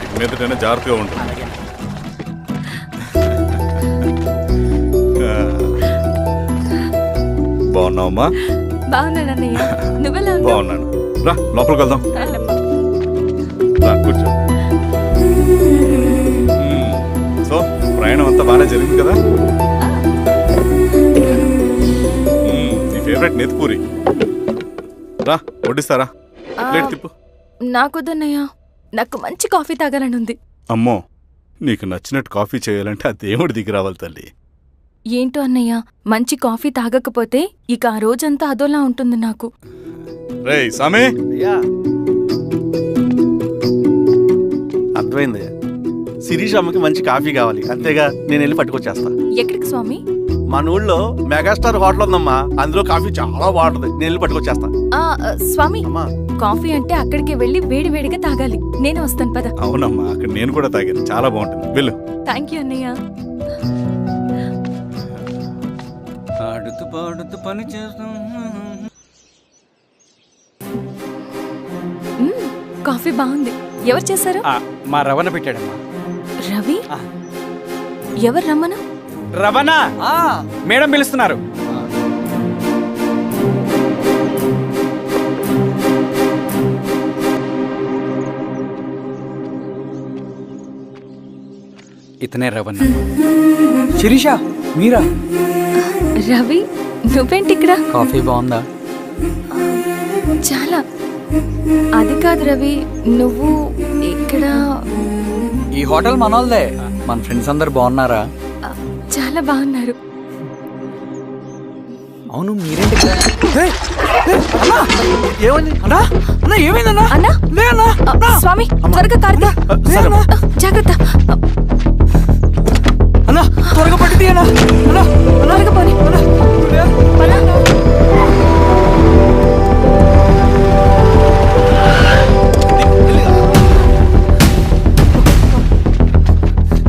ఇక మీదటైనా జాగ్రత్తగా ఉంటుంది. బాగున్నావమ్మా? బాగున్నానన్నయ్య, నువ్వెలా ఉన్నావు? బాగున్నాను. రా లోపలికి వెళ్దాం. రా కూర్చో. సో ప్రయాణం అంతా బాగానే జరిగింది కదా? నీ ఫేవరెట్ నెత్తిపూరి. రా వడ్డిస్తారా? ప్లేట్ తిప్పు. నాకొద్దన్నయ్య, నాకు మంచి కాఫీ తాగాలని ఉంది. అమ్మో, నీకు నచ్చినట్టు కాఫీ చేయాలంటే ఆ దేవుడి దిగి రావాలి తల్లి. ఏంటో అన్నయ్య, మంచి కాఫీ తాగకపోతే ఇక ఆ రోజంతా అదోలా ఉంటుంది నాకు. రేయ్ సామే, అర్థమైంది. శిరీష్ అమ్మకి మంచి కాఫీ కావాలి, అంతేగా నేను వెళ్ళి పట్టుకొచ్చేస్తా. ఎక్కడికి స్వామి? మన ఊళ్ళో మెగాస్టార్ హోటల్ ఉందమ్మా, అందులో కాఫీ చాలా బాగుంటుంది, నేను వెళ్ళి పట్టుకొచ్చేస్తా. స్వామి, అమ్మా కాఫీ అంటే అక్కడికి వెళ్ళి వేడి వేడిగా తాగాలి. నేను వస్తాను పద. అవునమ్మా, అక్కడ నేను కూడా తాగాను, చాలా బాగుంటుంది. వెళ్ళు. థ్యాంక్ యూ అన్నయ్య. ఆడుతూ పాడుతూ పని చేస్తాం. కాఫీ బాగుంది. ఎవరు చేశారు? మా రవణ పెట్టాడమ్మా. రవి? ఎవరు రమ్మను? రవణ మేడం పిలుస్తున్నారు. ఇతనే రవణ. శిరీష మీరా? రవి, నువ్వేంటి ఇక్కడ? కాఫీ బాగుందా? చాలా. అది కాదు రవి, నువ్వు ఇక్కడ. ఈ హోటల్ మనోల్దే. మన ఫ్రెండ్స్ అందరు బాగున్నారా? చాలా బాగున్నారు. అవును, మీరేంటి ఇక్కడ? ఏమైంది అన్నా అన్నా, ఏమైందన్నా? అన్నా, లే అన్నా. స్వామి త్వరగా కారుతా. జాగ్రత్త అన్నా, త్వరగా పట్టి తీయనా. త్వరగా పోనీ.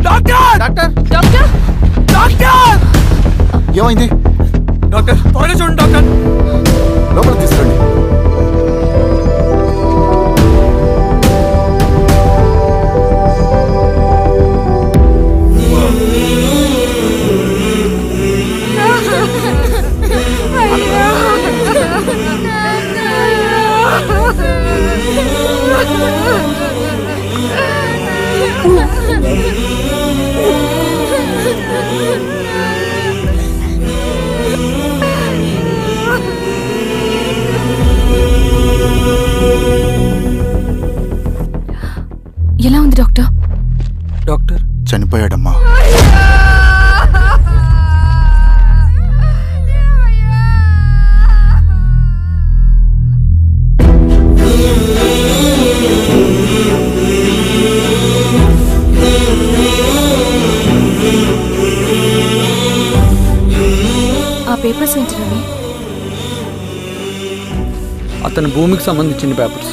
Doctor doctor, doctor! ఏమైంది? డాక్టర్ త్వరగా చూడండి డాక్టర్. లోపలికి తీసుకురండి. ఎలా ఉంది డాక్టర్? డాక్టర్ చనిపోయాడమ్మా. ఆ పేపర్స్ ఏంటి రవి? అతని భూమికి సంబంధించిన పేపర్స్.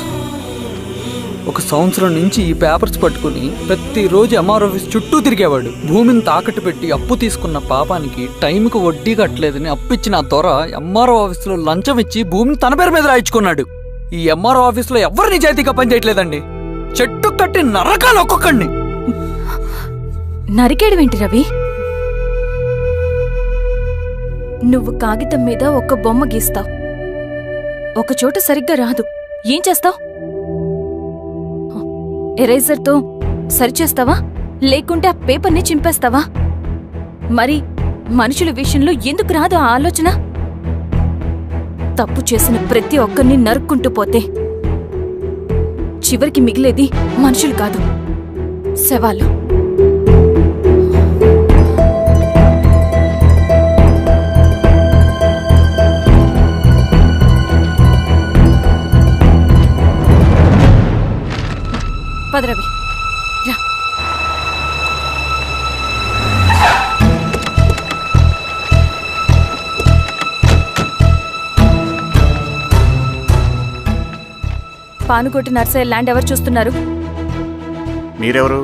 ఒక సంవత్సరం నుంచి ఈ పేపర్స్ పట్టుకుని ప్రతిరోజు ఎంఆర్ ఆఫీస్ చుట్టూ తిరిగేవాడు. భూమిని తాకట్టు పెట్టి అప్పు తీసుకున్న పాపానికి టైంకి వడ్డీ కట్టలేదని అప్పిచ్చిన ఆ దొర ఎంఆర్ఓ ఆఫీస్లో లంచం ఇచ్చి భూమిని తన పేరు మీద రాయించుకున్నాడు. ఈ ఎంఆర్ఓ ఆఫీస్లో ఎవరు నిజాయితీగా పనిచేయట్లేదండి. చెట్టు కట్టి నరకాలు ఒక్కొక్కడిని. నరికేయడమేంటి రవి? నువ్వు కాగితం మీద ఒక బొమ్మ గీస్తావు, ఒక చోట సరిగ్గా రాదు, ఏం చేస్తావు? ఎరేజర్తో సరిచేస్తావా, లేకుంటే ఆ పేపర్ని చింపేస్తావా? మరి మనుషుల విషయంలో ఎందుకు రాదు ఆ ఆలోచన? తప్పు చేసిన ప్రతి ఒక్కరిని నరుక్కుంటూ పోతే చివరికి మిగిలేది మనుషులు కాదు, శవాలు. పదరవి రా. పానుకోటి నర్సయ్య ల్యాండ్ ఎవరు చూస్తున్నారు? మీరెవరు?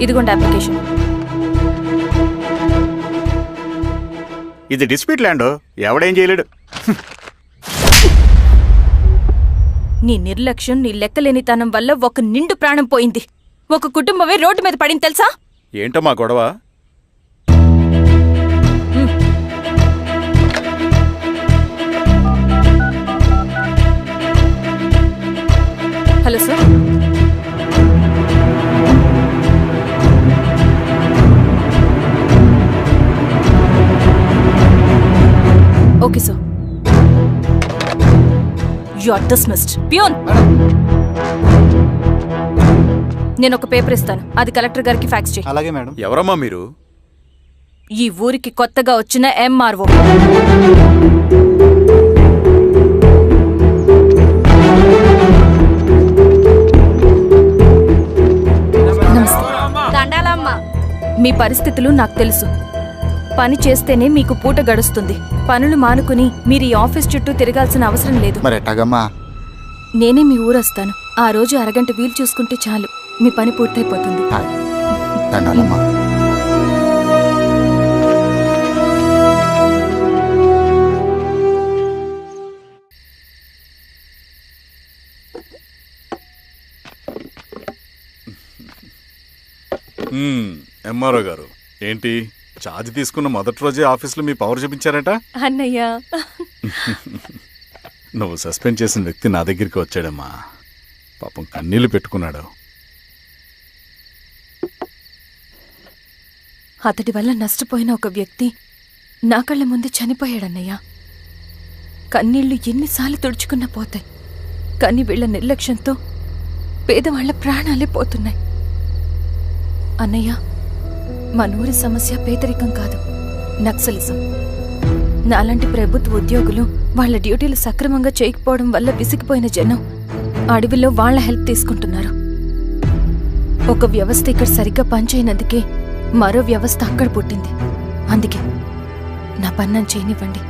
ఇదిగోండి అప్లికేషన్. ఇది డిస్ప్యూట్ ల్యాండ్, ఎవడేం చేయలేడు. నీ నిర్లక్ష్యం, నీ లెక్కలేనితనం వల్ల ఒక నిండు ప్రాణం పోయింది. ఒక కుటుంబమే రోడ్డు మీద పడింది తెలుసా? ఏంటమ్మా గొడవ? Hello sir. Okay sir. You are dismissed. Peon, నేను ఒక పేపర్ ఇస్తాను, అది కలెక్టర్ గారికి ఫ్యాక్స్ చేయి. అలాగే మేడం. ఎవరమ్మా మీరు? ఈ ఊరికి కొత్తగా వచ్చిన ఎంఆర్ఓ. మీ పరిస్థితులు నాకు తెలుసు. పని చేస్తేనే మీకు పూట గడుస్తుంది. పనులు మానుకుని మీరు ఈ ఆఫీస్ చుట్టూ తిరగాల్సిన అవసరం లేదు. మరి ఎట్టాగమ్మా? నేనే మీ ఊరొస్తాను. ఆ రోజు అరగంట వీలు చూసుకుంటే చాలు, మీ పని పూర్తయిపోతుంది. దండాలమ్మా. ఎంఆర్ఓ గారు, ఏంటి ఛార్జ్ తీసుకున్న మొదటి రోజే ఆఫీస్లో మీ పవర్ చూపించారట? అన్నయ్య, నువ్వు సస్పెండ్ చేసిన వ్యక్తి నా దగ్గరికి వచ్చాడమ్మా. పాపం కన్నీళ్లు పెట్టుకున్నాడు. అతడి వల్ల నష్టపోయిన ఒక వ్యక్తి నా కళ్ళ ముందు చనిపోయాడన్నయ్య. కన్నీళ్లు ఎన్నిసార్లు తుడుచుకున్నా పోతాయి, కానీ వీళ్ల నిర్లక్ష్యంతో పేదవాళ్ల ప్రాణాలే పోతున్నాయి. అన్నయ్య, మా నూరి సమస్య పేదరికం కాదు, నక్సలిజం. నాలాంటి ప్రభుత్వ ఉద్యోగులు వాళ్ల డ్యూటీలు సక్రమంగా చేయకపోవడం వల్ల విసిగిపోయిన జనం అడవిలో వాళ్ల హెల్ప్ తీసుకుంటున్నారు. ఒక వ్యవస్థ ఇక్కడ సరిగ్గా పనిచేయనందుకే మరో వ్యవస్థ అక్కడ పుట్టింది. అందుకే నా పన్నం చేయనివ్వండి.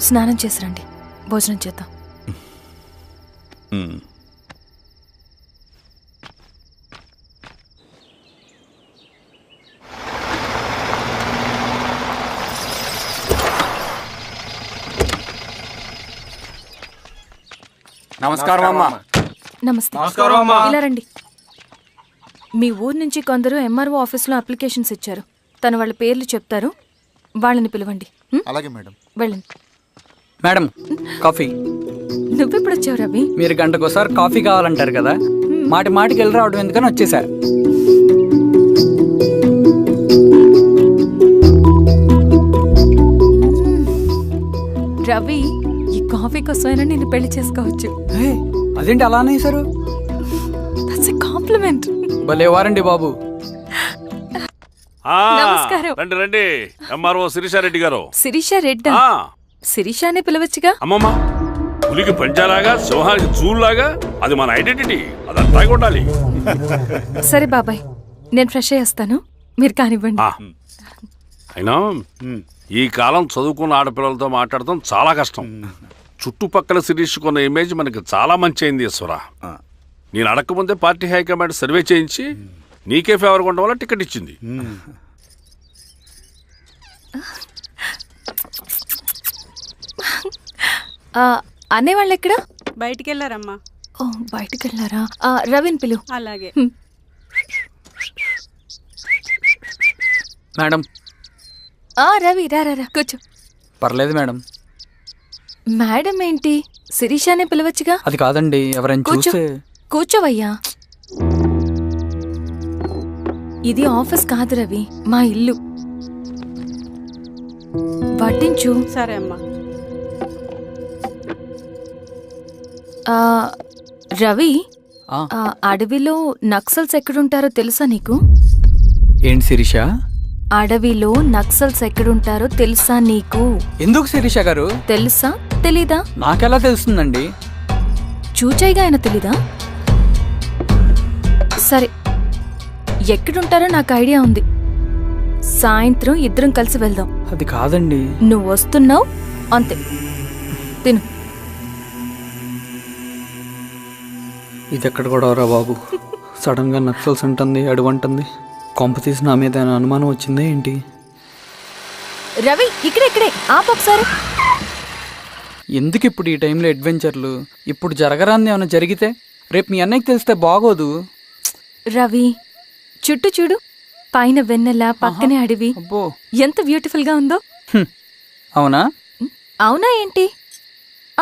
స్నానం చేసిరండి, భోజనం చేద్దాం. నమస్కారం అమ్మా. నమస్తే. ఇలా రండి. మీ ఊరు నుంచి కొందరు ఎంఆర్ఓ ఆఫీస్లో అప్లికేషన్స్ ఇచ్చారు. తను వాళ్ళ పేర్లు చెప్తారు, వాళ్ళని పిలవండి. అలాగే మేడం. వెళ్ళండి. Madam, coffee. నువ్వెప్పుడు వచ్చావు రవి? మీరు గంటకోసారి కాఫీ కావాలంటారు కదా, మాటి మాటికి వెళ్ళి రావడం ఎందుకని వచ్చేసా. రవి, ఈ కాఫీ కోసమైనా నేను పెళ్లి చేసుకోవచ్చు. అదేంటి అలా అనేసారు? That's a compliment. భలే వారండి బాబు. నమస్కారం. రండి రండి. ఎంఆర్ఓ శిరీషారెడ్డి గారు. శిరీష రెడ్డా? శిరీష అనే పిలవచ్చుగా. అమ్మమ్మ, పులికి పంజాలాగా, సింహానికి జూలాగా అది మన ఐడెంటిటీ, అదంతా ఉండాలి. సరే బాబాయ్, నేను ఫ్రెష్ అయ్యి వస్తాను, మీరు కానివ్వండి. అయినా ఈ కాలం చదువుకున్న ఆడపిల్లలతో మాట్లాడటం చాలా కష్టం. చుట్టుపక్కల శిరీష్ కొన్న ఇమేజ్ మనకి చాలా మంచి అయింది ఈశ్వర. నేను అడగకముందే పార్టీ హైకమాండ్ సర్వే చేయించి నీకే ఫేవర్గా ఉండడం వల్ల టికెట్ ఇచ్చింది. అనేవాళ్ళు ఎక్కడ? బయటికి వెళ్ళారమ్మా. ఓ, బయటికి వెళ్ళారా? రవిని పిలు. అలాగే. మేడం. రవి రా రా, కూర్చో. పర్లేదు మేడం. మేడం ఏంటి, శిరీషానే పిలవచ్చుగా. అది కాదండి, ఎవరైనా చూస్తే. కూర్చోవయ్యా. ఇది ఆఫీస్ కాదు రవి, మా ఇల్లు. వడ్డించు. సరే అమ్మా. రవి, అడవిలో నక్సల్స్ ఎక్కడుంటారో తెలుసా నీకు? ఏంటి శిరీష? అడవిలో నక్సల్స్ ఎక్కడుంటారో తెలుసా నీకు? ఎందుకు శిరీష గారు? తెలుసా తెలీదా? నాకెలా తెలుస్తుందండి? చూచాయిగా ఆయన తెలీదా? సరే, ఎక్కడుంటారో నాకు ఐడియా ఉంది. సాయంత్రం ఇద్దరం కలిసి వెళ్దాం. అది కాదండి. నువ్వు వస్తున్నావు అంతే, తిను. ఇది ఎక్కడ కూడా రా బాబు. సడన్ గా నక్సల్స్ అంటుంది, అడువంటుంది. కొంప తీసి నా మీద అనుమానం వచ్చిందే ఏంటి? రవి, ఇక్కడే ఆపు ఒకసారి. ఎందుకు ఇప్పుడు ఈ టైంలో అడ్వెంచర్లు? ఇప్పుడు జరగరాంది ఏమైనా జరిగితే రేపు మీ అన్నయ్యకి తెలిస్తే బాగోదు. రవి, చుట్టూ చూడు, పైన వెన్నెల, పక్కనే అడవి. అబ్బో, ఎంత బ్యూటిఫుల్ గా ఉందో. అవునా? అవునా ఏంటి?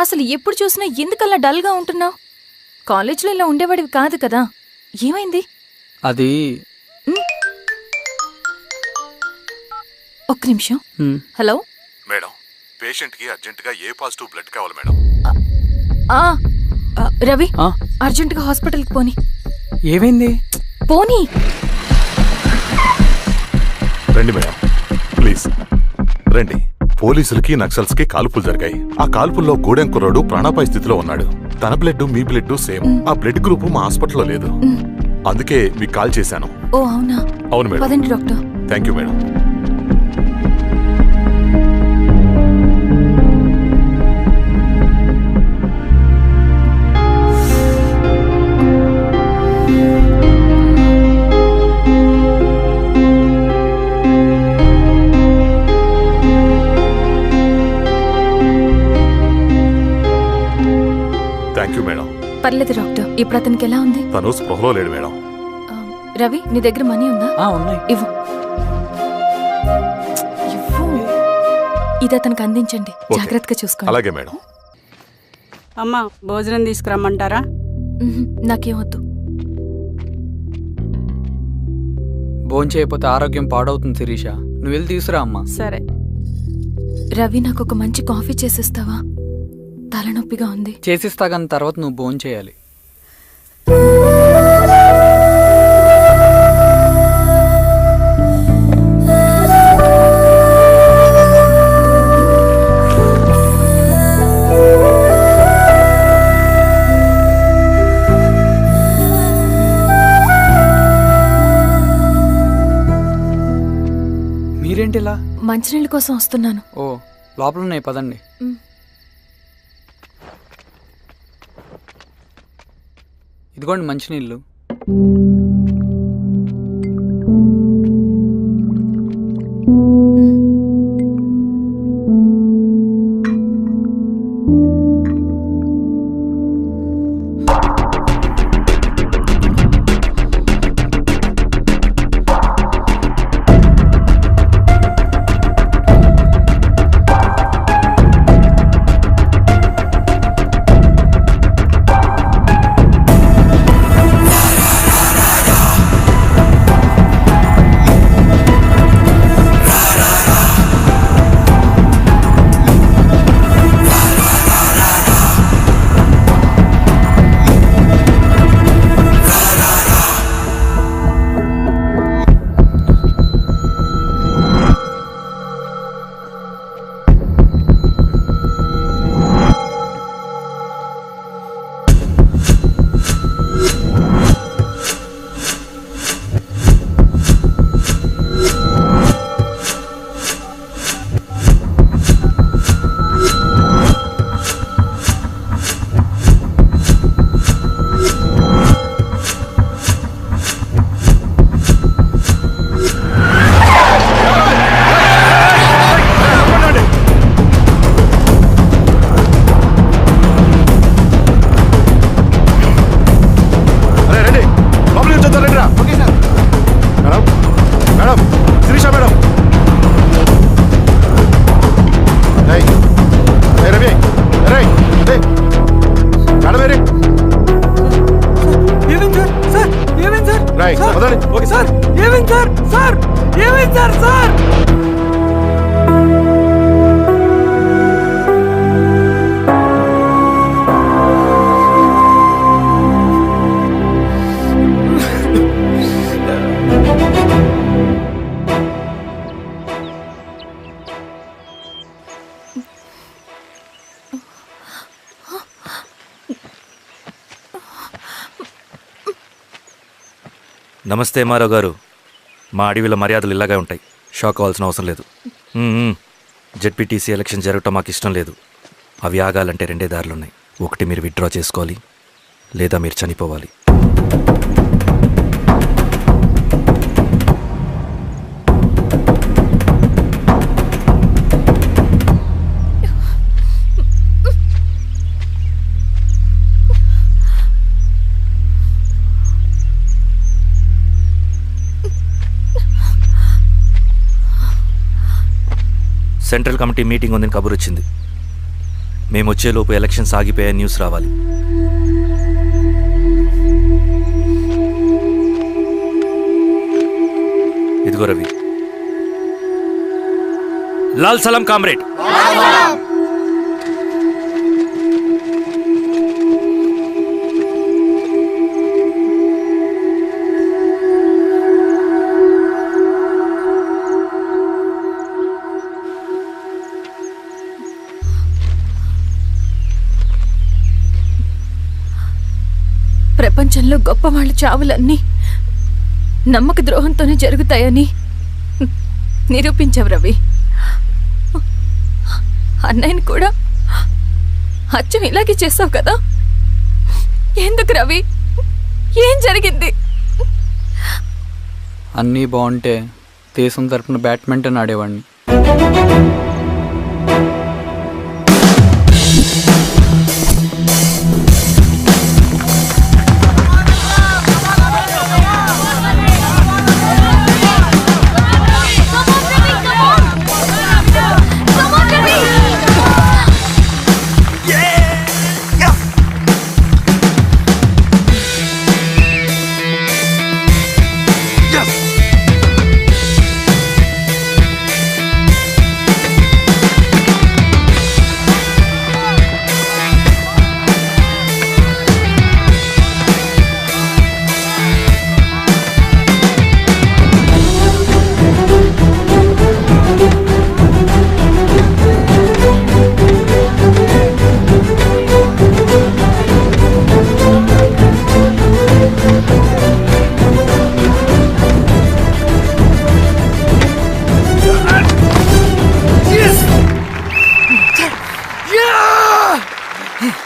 అసలు ఎప్పుడు చూసినా ఎందుకలా డల్ గా ఉంటున్నావు? కాలేజ్లో ఇలా ఉండేవాడివి కాదు కదా, ఏమైంది? అది ఒక్క నిమిషం. హలో మేడం, పేషెంట్ కి అర్జెంట్ గా ఏ పాజిటివ్ బ్లడ్ కావాలి మేడం. రవి, ఆ? అర్జెంటుగా హాస్పిటల్కి పోని. ఏమైంది? పోనీ. రండి మేడం, ప్లీజ్ రండి. పోలీసులకి నక్సల్స్ కి కాల్పులు జరిగాయి. ఆ కాల్పుల్లో గూడెం కుర్రాడు ప్రాణాపాయ స్థితిలో ఉన్నాడు. తన బ్లడ్ మీ బ్లడ్ సేమ్. ఆ బ్లడ్ గ్రూప్ మా హాస్పిటల్లో లేదు, అందుకే మీకు కాల్ చేశాను. ఓ అవునా? అవును మేడం. పదండి doctor. Thank you madam. Thank you madam. పర్లేదు డాక్టర్. ఇప్పుడు అతనికి ఎలా ఉంది? తను స్పృహలో లేడు మేడం. రవి, నీ దగ్గర మనీ ఉందా? ఉన్నాయి. ఇవ్వు. ఇది అతనికి అందించండి, ఓకే. జాగ్రత్తగా చూసుకోండి. అలాగే మేడం. అమ్మా, భోజనం తీసుకురమ్మంటారా? నాకేమొద్దు. భోంచేయకపోతే ఆరోగ్యం పాడవుతుంది శిరీష. నువ్వు వెళ్ళి తీసురా అమ్మా. సరే. రవి, నాకు ఒక మంచి కాఫీ చేసిస్తావా? తలనొప్పిగా ఉంది. చేసిస్తా కానీ తర్వాత నువ్వు భోంచేయాలి. మీరేంటిలా? మంచినీళ్ళ కోసం వస్తున్నాను. ఓ, లోపల ఉన్నాయి, పదండి. ఇదిగోండి మంచినీళ్ళు. నమస్తే ఎంఆర్ఓ గారు. మా అడవిలో మర్యాదలు ఇలాగే ఉంటాయి, షాక్ అవ్వాల్సిన అవసరం లేదు. జెడ్పీటీసీ ఎలక్షన్ జరగటం మాకు ఇష్టం లేదు. అవి ఆగాలంటే రెండే దారులున్నాయి. ఒకటి మీరు విత్డ్రా చేసుకోవాలి, లేదా మీరు చనిపోవాలి. సెంట్రల్ కమిటీ మీటింగ్ ఉందని కబురు వచ్చింది. మేము వచ్చేలోపు ఎలక్షన్స్ ఆగిపోయే న్యూస్ రావాలి. ఇదిగో రవి. లాల్ సలాం కామ్రేడ్. ప్రపంచంలో గొప్పవాళ్ళ చావులన్నీ నమ్మక ద్రోహంతోనే జరుగుతాయని నిరూపించావు రవి. అన్నయ్యని కూడా అచ్చం ఇలాగే చేసావు కదా. ఎందుకు రవి? ఏం జరిగింది? అన్నీ బాగుంటే దేశం తరపున బ్యాడ్మింటన్ ఆడేవాడిని.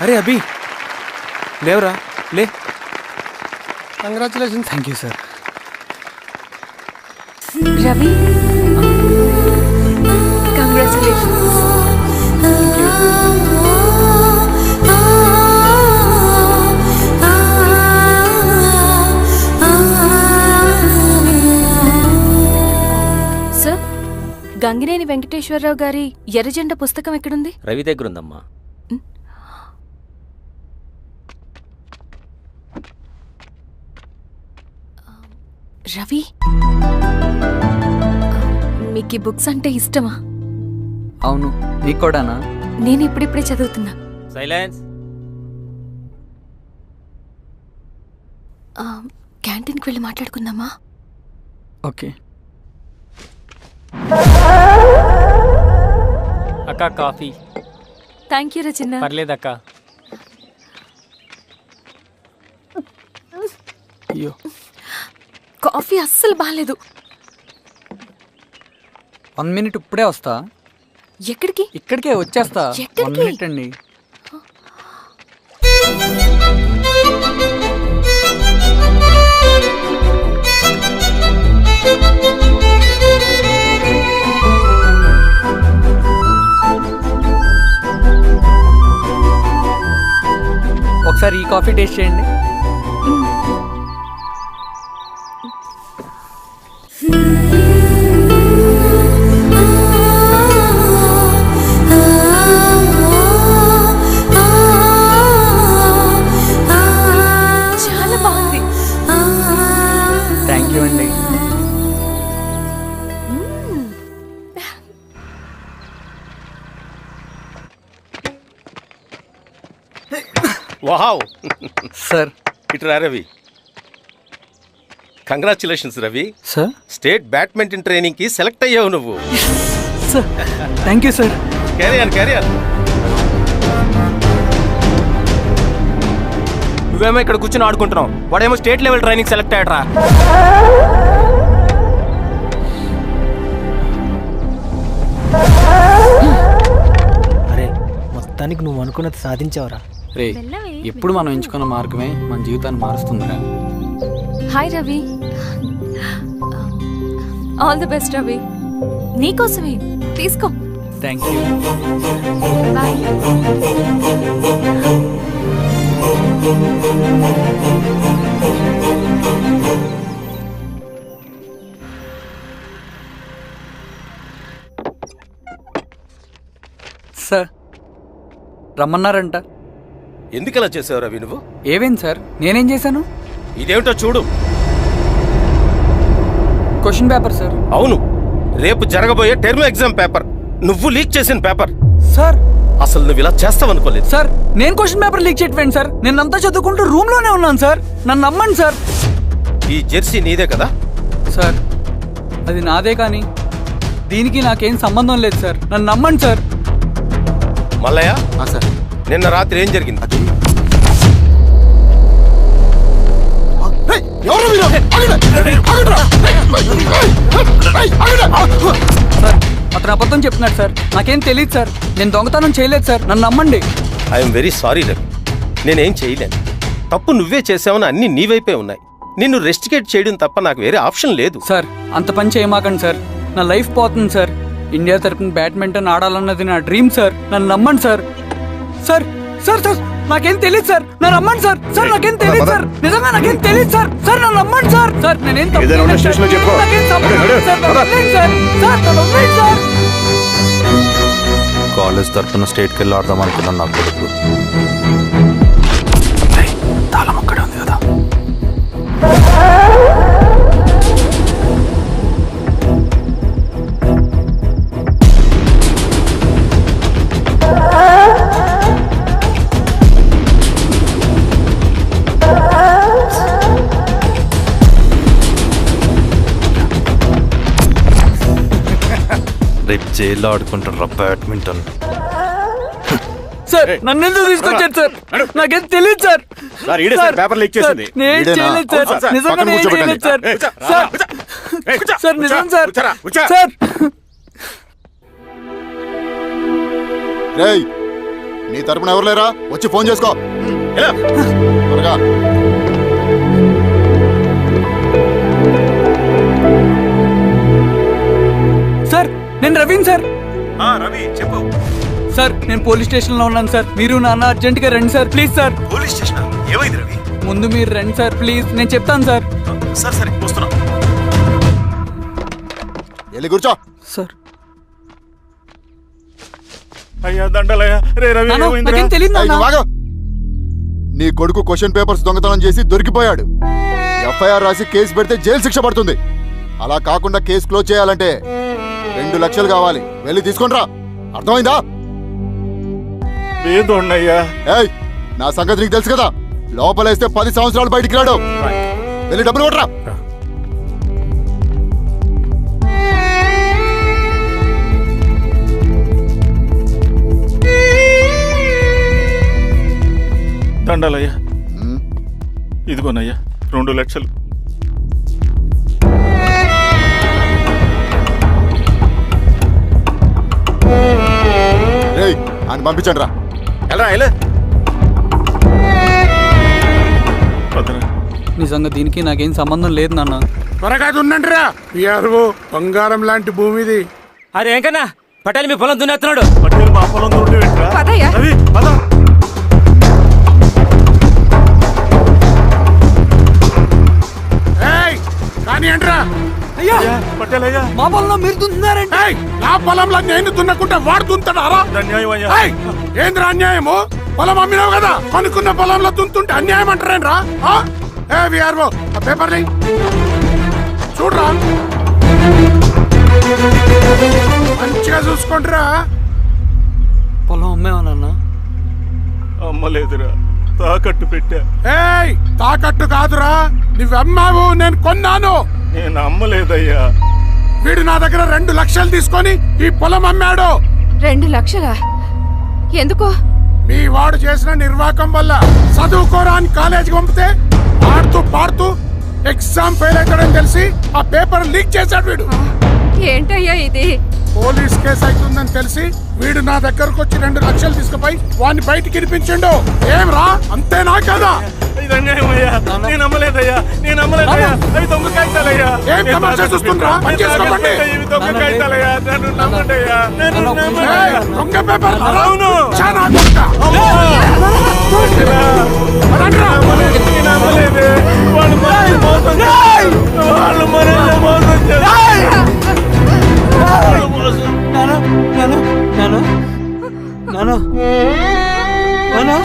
అరే అభి, లేవరా, లే. Congratulations. Thank you sir. Ravi, congratulations. Sir, Gangineni Venkateswara Rao గారి ఎర్రజెండా పుస్తకం ఎక్కడుంది? రవి దగ్గర ఉందమ్మా. రవి, మీకు ఈ బుక్స్ అంటే ఇష్టమా? అవును, నీకు కూడానా? నేను ఇప్పుడిప్పుడే చదువుతున్నా. సైలెన్స్. క్యాంటీన్కి వెళ్ళి మాట్లాడుకుందామా? ఓకే. అక్క కాఫీ. థ్యాంక్ యూ రచన. పర్లేదక్క. అయ్యో, కాఫీ అస్సలు బాలేదు. 1 minute ఇప్పుడే వస్తా. ఎక్కడికి? ఇక్కడికే వచ్చేస్తా. 1 minute అండి. ఒకసారి ఈ కాఫీ టేస్ట్ చేయండి. చాలా బాగుంది. థ్యాంక్ యూ అండి. వావ్. సార్. ఇటురా Ravi. Congratulations Ravi. Sir, state badminton training కి సెలెక్ట్ అయ్యావు నువ్వు. Sir thank you sir. Career. నువ్వేమో ఇక్కడ కూర్చొని ఆడుకుంటున్నావు, వాడేమో స్టేట్ లెవెల్ ట్రైనింగ్ సెలెక్ట్ అయ్యాడ్రా. అరే, మొత్తానికి నువ్వు అనుకున్నది సాధించావురా. రే, ఎప్పుడు మనం ఎంచుకున్న మార్గమే మన జీవితాన్ని మారుస్తుందిరా. Hi Ravi. All the best Ravi. నీకోసమే, తీసుకో. Thank you. బాయ్. రమ్మన్నారంట. ఎందుకలా చేసావు రవి నువ్వు? ఏవేం సార్, నేనేం చేశాను? ఇదేమిటో చూడు. Question paper sir. అవును, రేపు జరగబోయే టర్మ్ ఎగ్జామ్ పేపర్. నువ్వు లీక్ చేసిన పేపర్. సార్ అసలు నువ్వు ఇలా చేస్తావనుకోలేదు. సార్ నేను క్వశ్చన్ పేపర్ లీక్ చేయట్లేండి సార్. నేను అంతా చదువుకుంటూ రూమ్ లోనే ఉన్నాను సార్. నన్ను నమ్మండి సార్. ఈ జెర్సీ నీదే కదా? సార్ అది నాదే, కానీ దీనికి నాకేం సంబంధం లేదు సార్. నన్ను నమ్మండి సార్. మల్లయ్య సార్, నిన్న రాత్రి ఏం జరిగింది? సార్ అతను అబద్ధం చెప్తున్నాడు సార్. నాకేం తెలియదు సార్. నేను దొంగతనం చేయలేదు సార్. నన్ను నమ్మండి. ఐఎమ్ వెరీ సారీ రవి, నేనేం చేయలేను. తప్పు నువ్వే చేసావని అన్ని నీ వైపే ఉన్నాయి. నిన్ను రెస్టికేట్ చేయడం తప్ప నాకు వేరే ఆప్షన్ లేదు. సార్ అంత పని చేయమాకండి సార్. నా లైఫ్ పోతుంది సార్. ఇండియా తరపున బ్యాడ్మింటన్ ఆడాలన్నది నా డ్రీమ్ సార్. నన్ను నమ్మండి సార్. సార్ సార్ సార్ నాకేం తెలియదు సార్. నన్ను నమ్మండి సార్. సార్ నాకేం తెలియదు సార్. నిజంగా నాకేం తెలియదు సార్. సార్ నన్ను నమ్మండి సార్. సార్ నేనేం తప్పు చేయలేదు సార్. నాకేం సంబంధం లేదు సార్. నన్ను వదిలేయండి సార్. సార్ నన్ను వదిలేయండి సార్. కాలేజ్ తరఫున స్టేట్కి వెళ్ళి ఆడదాం అనుకున్నాను. నా కొడుకు తాళం అక్కడే ఉంది కదా. రేపు జైల్లో ఆడుకుంటారా బ్యాడ్మింటన్? సార్ నన్ను ఎందుకు తీసుకొచ్చారు సార్? నాకేం తెలియదు సార్. పేపర్ లీక్ చేసింది. నేను చేయలేదు సార్. నిజంగా నేను చేయలేదు సార్. సార్ సార్ నిజం సార్. సార్ రేయ్, నీ తరపున ఎవరు లేరా? వచ్చి ఫోన్ చేసుకో త్వరగా. సార్ నేను రవీన్ సార్. రవి చెప్పు. సార్ నేను పోలీస్ స్టేషన్ లో ఉన్నాను సార్. మీరు నాన్న అర్జెంట్ గా రండి sir please sir. Police station ఏమైంది రవి? ముందు మీరు రండి సార్ ప్లీజ్. నేను చెప్తాను సార్. సరే వస్తున్నా. వెళ్ళి కూర్చో. సార్ అయ్యా దండలయ్యా. రే రవి నాన్న, ఏమైందిరా? నాకేం తెలియదు ఏయ్, నాన్న. నువ్వు ఆగు. నీ కొడుకు క్వశ్చన్ పేపర్స్ దొంగతనం చేసి దొరికిపోయాడు. ఎఫ్ఐఆర్ రాసి కేసు పెడితే జైలు శిక్ష పడుతుంది. అలా కాకుండా కేసు క్లోజ్ చేయాలంటే 2 లక్షలు కావాలి. వెళ్ళి తీసుకుంట్రా. అర్థమైందా? లేదోండయ్యా. ఏయ్, నా సంగతి నీకు తెలుసు కదా. లోపలేస్తే 10 సంవత్సరాలు బయటికి రాడు. వెళ్ళి డబ్బులు కొట్టరా. దండాలయ్యా. ఇదిగోనయ్యా 2 లక్షలు. రేయ్, ఆయన పంపించండి రా. నిజంగా దీనికి నాకేం సంబంధం లేదు నాన్న. త్వరగా దున్నండి రా. బంగారం లాంటి భూమిది. అరే ఏంకన్నా పటేల్ మీ పొలం దున్నేస్తున్నాడు. పటేల్ మా పొలం దున్నుడు ఏంట్రా? పదయ్యా. రవి పద. కానీ ఏంట్రా? అయ్యా పటేల్ అయ్యా. మా పొలంలో మీరు దున్నుతున్నారండి. నా పొలంలో నేను దున్నకుంటే వాడు దున్నుతాడా? అన్యాయం అయ్యా. ఏంద్రా అన్యాయము? పొలం అమ్మినావు కదా, అనుకున్న పొలంలో దున్నుతుంటే అన్యాయం అంటారేంట్రా? విఆర్ఓ ఆ పేపర్ని చూడరా, మంచిగా చూసుకుంటారా. పొలం అమ్మేవా నాన్న? అమ్మలేదురా, తాకట్టు పెట్టా. తాకట్టు కాదురా, నువ్వు అమ్మావు, నేను కొన్నాను. నేను అమ్మలేదయ్యా. వీడు నా దగ్గర 2 లక్షలు తీసుకొని ఈ పొలం అమ్మాడు. 2 లక్షలా? ఎందుకో? మీ వాడు చేసిన నిర్వాకం వల్ల చదువుకోరా అని కాలేజీకి పంపితే ఆడుతూ పాడుతూ ఎగ్జామ్ ఫెయిల్ అవుతాడని తెలిసి ఆ పేపర్ లీక్ చేశాడు వీడు. ఏంటయ్యా ఇది? పోలీస్ కేసు అవుతుందని తెలిసి వీడు నా దగ్గరకు వచ్చి 2 లక్షలు తీసుకుపోయి వాడిని బయటికి వినిపించిండు. ఏం రా, అంతేనా కదా? ఇది అన్యాయం అయ్యా. నేను అమ్మలేదయ్యా. నేను అమ్మలేదయ్యా. అవి దొంగ కాగితాలయ్యా. ఏం తమాషా చూస్తుండ్రా? పని చేసుకోకండి. ఇవి దొంగ కాగితాలయ్యా. నన్ను నమ్మండయ్యా. నేను నమ్మనయ్యా. దొంగ పేపర్ అవును. చాలా కొత్త. నేను అమ్మలేదే. వాళ్ళు మనల్ని మోసం చేశారు. వాళ్ళు మనల్ని మోసం చేశారు. నాన్న నాన్న నాన్న నాన్న నానా